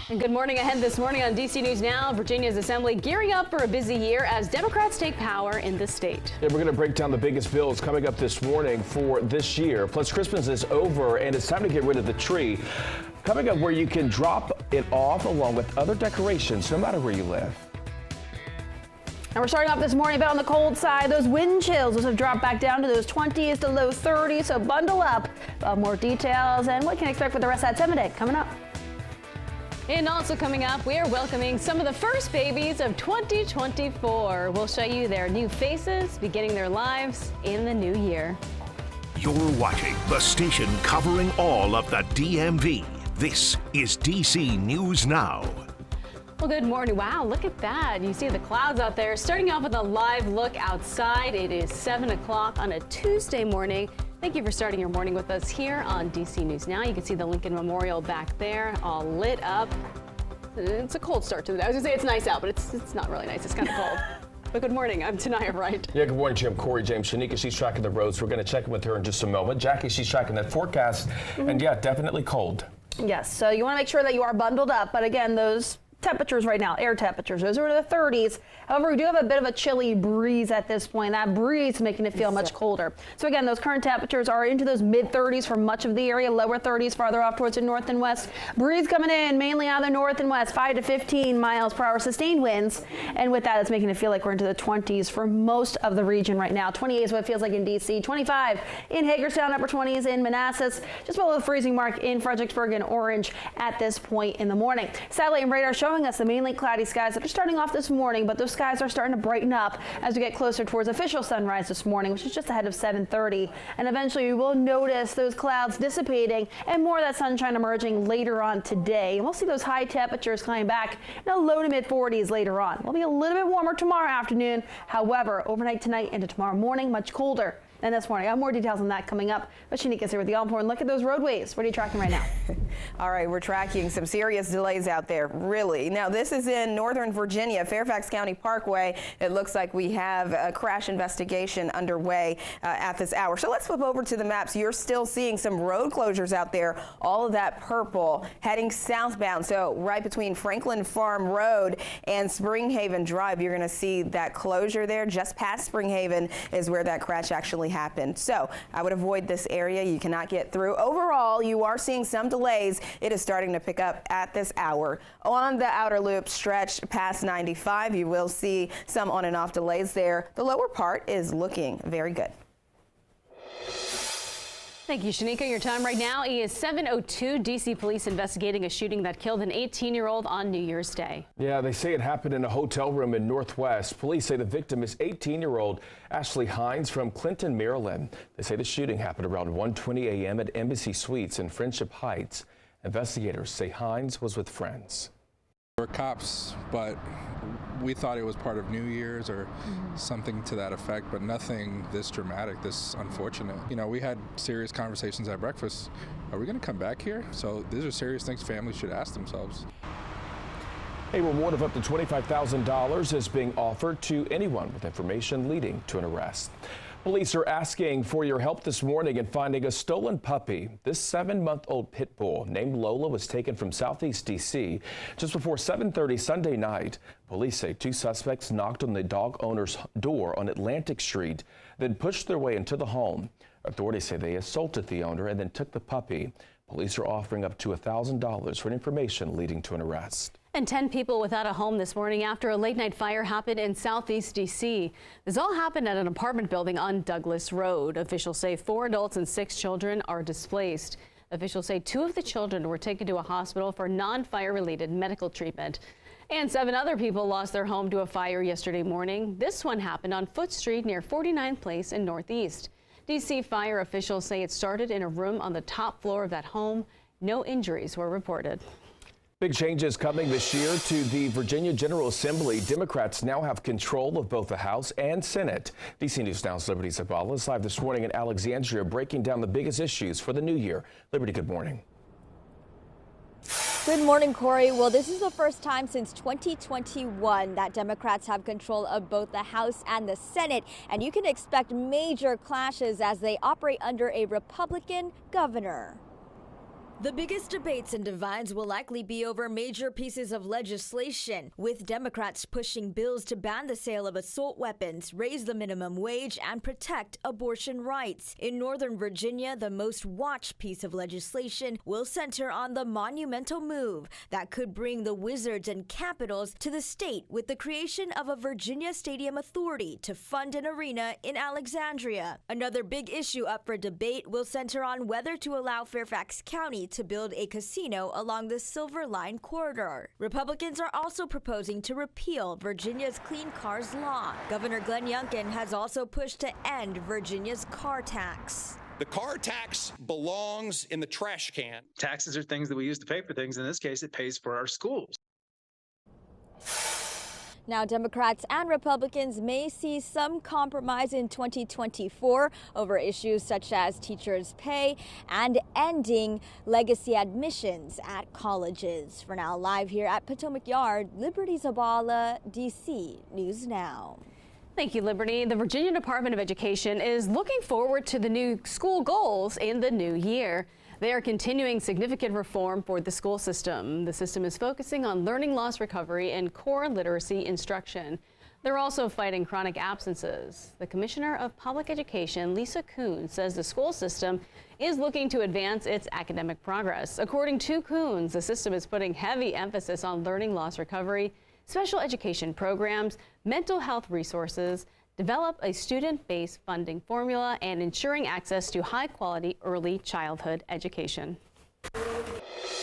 And good morning ahead this morning on DC News Now. Virginia's Assembly gearing up for a busy year as Democrats take power in the state. Yeah, we're going to break down the biggest bills coming up this morning for this year. Plus, Christmas is over and it's time to get rid of the tree. Coming up, where you can drop it off along with other decorations, no matter where you live. And we're starting off this morning a bit on the cold side. Those wind chills have dropped back down to those 20s to low 30s, so bundle up. More details and what you can expect for the rest of that 7 day coming up. And also coming up, we are welcoming some of the first babies of 2024. We'll show you their new faces beginning their lives in the new year. You're watching the station covering all of the DMV. This is DC News Now. Well, good morning. Wow, look at that. You see the clouds out there. Starting off with a live look outside. It is 7 o'clock on a Tuesday morning. Thank you for starting your morning with us here on DC News Now. You can see the Lincoln Memorial back there, all lit up. It's a cold start to the day. I was going to say it's nice out, but it's not really nice. It's kind of cold. But good morning. I'm Tanaya Wright. Yeah, good morning, Jim. Corey, James, Shanika, she's tracking the roads. We're going to check in with her in just a moment. Jackie, she's tracking that forecast. And yeah, definitely cold. Yes, so you want to make sure that you are bundled up. But again, those temperatures right now, air temperatures, those are in the 30s. However, we do have a bit of a chilly breeze at this point. That breeze making it feel much colder. So again, those current temperatures are into those mid 30s for much of the area, lower 30s farther off towards the north and west. Breeze coming in mainly out of the north and west, 5 to 15 miles per hour sustained winds. And with that, it's making it feel like we're into the 20s for most of the region right now. 28 is what it feels like in DC, 25 in Hagerstown, upper 20s in Manassas, just below the freezing mark in Fredericksburg and Orange at this point in the morning. Satellite and radar showing us the mainly cloudy skies that are starting off this morning, but those skies are starting to brighten up as we get closer towards official sunrise this morning, which is just ahead of 7:30. And eventually we will notice those clouds dissipating and more of that sunshine emerging later on today. And we'll see those high temperatures coming back in the low to mid 40s later on. We'll be a little bit warmer tomorrow afternoon. However, overnight tonight into tomorrow morning, much colder. And this morning, I have more details on that coming up. But Shanika's here with the all-important look at those roadways. What are you tracking right now? All right, we're tracking some serious delays out there, really. Now, this is in Northern Virginia, Fairfax County Parkway. It looks like we have a crash investigation underway at this hour. So let's flip over to the maps. You're still seeing some road closures out there, all of that purple heading southbound. So right between Franklin Farm Road and Springhaven Drive, you're going to see that closure there. Just past Springhaven is where that crash actually happened. So I would avoid this area. You cannot get through. Overall, you are seeing some delays. It is starting to pick up at this hour. On the outer loop stretch past 95, you will see some on and off delays there. The lower part is looking very good. Thank you, Shanika. Your time right now is 7:02. DC police investigating a shooting that killed an 18-year-old on New Year's Day. Yeah, they say it happened in a hotel room in Northwest. Police say the victim is 18-year-old Ashley Hines from Clinton, Maryland. They say the shooting happened around 1:20 a.m. at Embassy Suites in Friendship Heights. Investigators say Hines was with friends. We're cops, but we thought it was part of New Year's or something to that effect, but nothing this dramatic, this unfortunate. You know, we had serious conversations at breakfast. Are we going to come back here? So these are serious things families should ask themselves. A reward of up to $25,000 is being offered to anyone with information leading to an arrest. Police are asking for your help this morning in finding a stolen puppy. This 7-month-old pit bull named Lola was taken from Southeast DC just before 7:30 Sunday night. Police say 2 suspects knocked on the dog owner's door on Atlantic Street, then pushed their way into the home. Authorities say they assaulted the owner and then took the puppy. Police are offering up to $1,000 for information leading to an arrest. And 10 people without a home this morning after a late-night fire happened in Southeast DC. This all happened at an apartment building on Douglas Road. Officials say 4 adults and 6 children are displaced. Officials say 2 of the children were taken to a hospital for non-fire-related medical treatment. And 7 other people lost their home to a fire yesterday morning. This one happened on Foot Street near 49th Place in Northeast. DC fire officials say it started in a room on the top floor of that home. No injuries were reported. Big changes coming this year to the Virginia General Assembly. Democrats now have control of both the House and Senate. DC News Now's Liberty Zabala is live this morning in Alexandria, breaking down the biggest issues for the new year. Liberty, good morning. Good morning, Corey. Well, this is the first time since 2021 that Democrats have control of both the House and the Senate, and you can expect major clashes as they operate under a Republican governor. The biggest debates and divides will likely be over major pieces of legislation, with Democrats pushing bills to ban the sale of assault weapons, raise the minimum wage, and protect abortion rights. In Northern Virginia, the most watched piece of legislation will center on the monumental move that could bring the Wizards and Capitals to the state with the creation of a Virginia Stadium Authority to fund an arena in Alexandria. Another big issue up for debate will center on whether to allow Fairfax County to build a casino along the Silver Line corridor. Republicans are also proposing to repeal Virginia's Clean Cars law. Governor Glenn Youngkin has also pushed to end Virginia's car tax. The car tax belongs in the trash can. Taxes are things that we use to pay for things. In this case, it pays for our schools. Now, Democrats and Republicans may see some compromise in 2024 over issues such as teachers' pay and ending legacy admissions at colleges. For now, live here at Potomac Yard, Liberty Zabala, D.C. News Now. Thank you, Liberty. The Virginia Department of Education is looking forward to the new school goals in the new year. They are continuing significant reform for the school system. The system is focusing on learning loss recovery and core literacy instruction. They're also fighting chronic absences. The Commissioner of Public Education, Lisa Kuhn, says the school system is looking to advance its academic progress. According to Kuhn, the system is putting heavy emphasis on learning loss recovery, special education programs, mental health resources, develop a student-based funding formula, and ensuring access to high-quality early childhood education.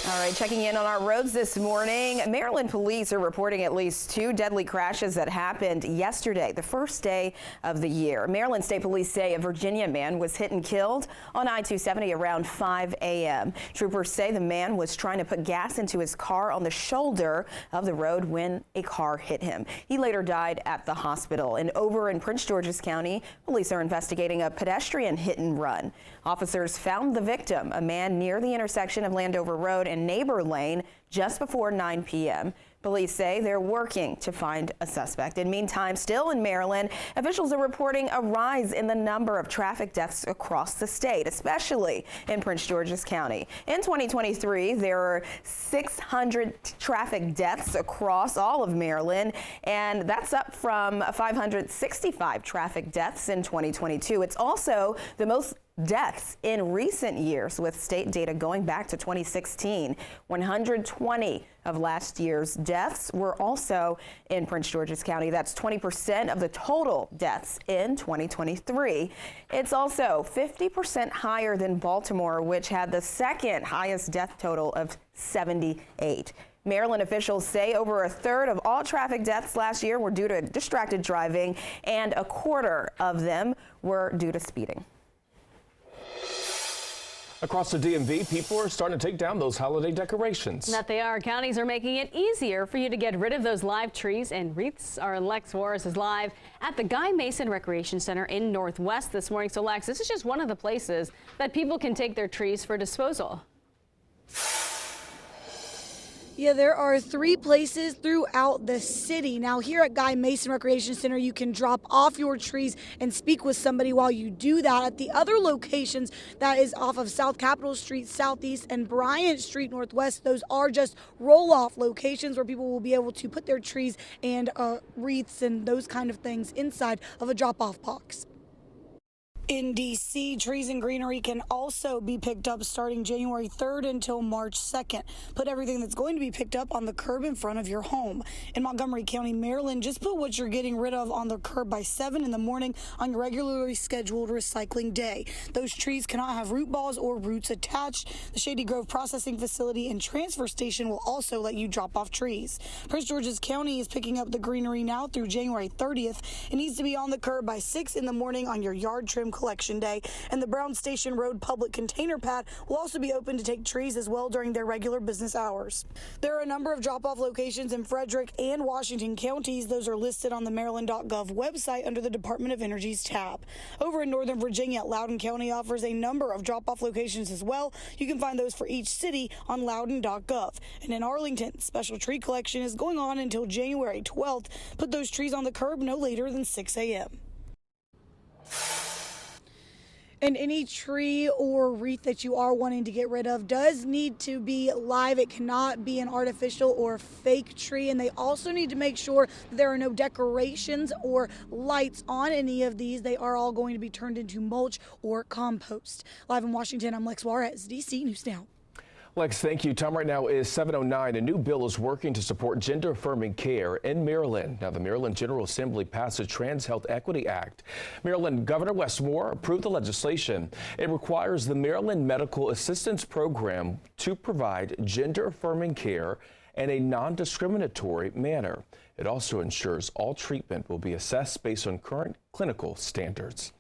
All right, checking in on our roads this morning. Maryland police are reporting at least 2 deadly crashes that happened yesterday, the first day of the year. Maryland State Police say a Virginia man was hit and killed on I-270 around 5 a.m. Troopers say the man was trying to put gas into his car on the shoulder of the road when a car hit him. He later died at the hospital. And over in Prince George's County, police are investigating a pedestrian hit and run. Officers found the victim, a man near the intersection of Landover Road and Neighbor Lane, just before 9 p.m. Police say they're working to find a suspect. In the meantime, still in Maryland, officials are reporting a rise in the number of traffic deaths across the state, especially in Prince George's County. In 2023, there were 600 traffic deaths across all of Maryland, and that's up from 565 traffic deaths in 2022. It's also the most deaths in recent years, with state data going back to 2016. 120 of last year's deaths were also in Prince George's County. That's 20% of the total deaths in 2023. It's also 50% higher than Baltimore, which had the second highest death total of 78. Maryland officials say over a third of all traffic deaths last year were due to distracted driving, and a quarter of them were due to speeding. Across the DMV, people are starting to take down those holiday decorations. That they are. Counties are making it easier for you to get rid of those live trees and wreaths. Our Lex Juarez is live at the Guy Mason Recreation Center in Northwest this morning. So Lex, this is just one of the places that people can take their trees for disposal. Yeah, there are 3 places throughout the city. Now, here at Guy Mason Recreation Center, you can drop off your trees and speak with somebody while you do that. At the other locations, that is off of South Capitol Street Southeast and Bryant Street Northwest, those are just roll-off locations where people will be able to put their trees and wreaths and those kind of things inside of a drop-off box. In D.C., trees and greenery can also be picked up starting January 3rd until March 2nd. Put everything that's going to be picked up on the curb in front of your home. In Montgomery County, Maryland, just put what you're getting rid of on the curb by 7 in the morning on your regularly scheduled recycling day. Those trees cannot have root balls or roots attached. The Shady Grove Processing Facility and Transfer Station will also let you drop off trees. Prince George's County is picking up the greenery now through January 30th. It needs to be on the curb by 6 in the morning on your yard trim collection day, and the Brown Station Road public container pad will also be open to take trees as well during their regular business hours. There are a number of drop-off locations in Frederick and Washington counties. Those are listed on the Maryland.gov website under the Department of Energy's tab. Over in Northern Virginia, Loudoun County offers a number of drop-off locations as well. You can find those for each city on Loudoun.gov. And in Arlington, special tree collection is going on until January 12th. Put those trees on the curb no later than 6 a.m. And any tree or wreath that you are wanting to get rid of does need to be live. It cannot be an artificial or fake tree. And they also need to make sure that there are no decorations or lights on any of these. They are all going to be turned into mulch or compost. Live in Washington, I'm Lex Juarez, DC News Now. Lex, thank you. Time right now is 7:09. A new bill is working to support gender-affirming care in Maryland. Now, the Maryland General Assembly passed the Trans Health Equity Act. Maryland Governor Wes Moore approved the legislation. It requires the Maryland Medical Assistance Program to provide gender-affirming care in a non-discriminatory manner. It also ensures all treatment will be assessed based on current clinical standards.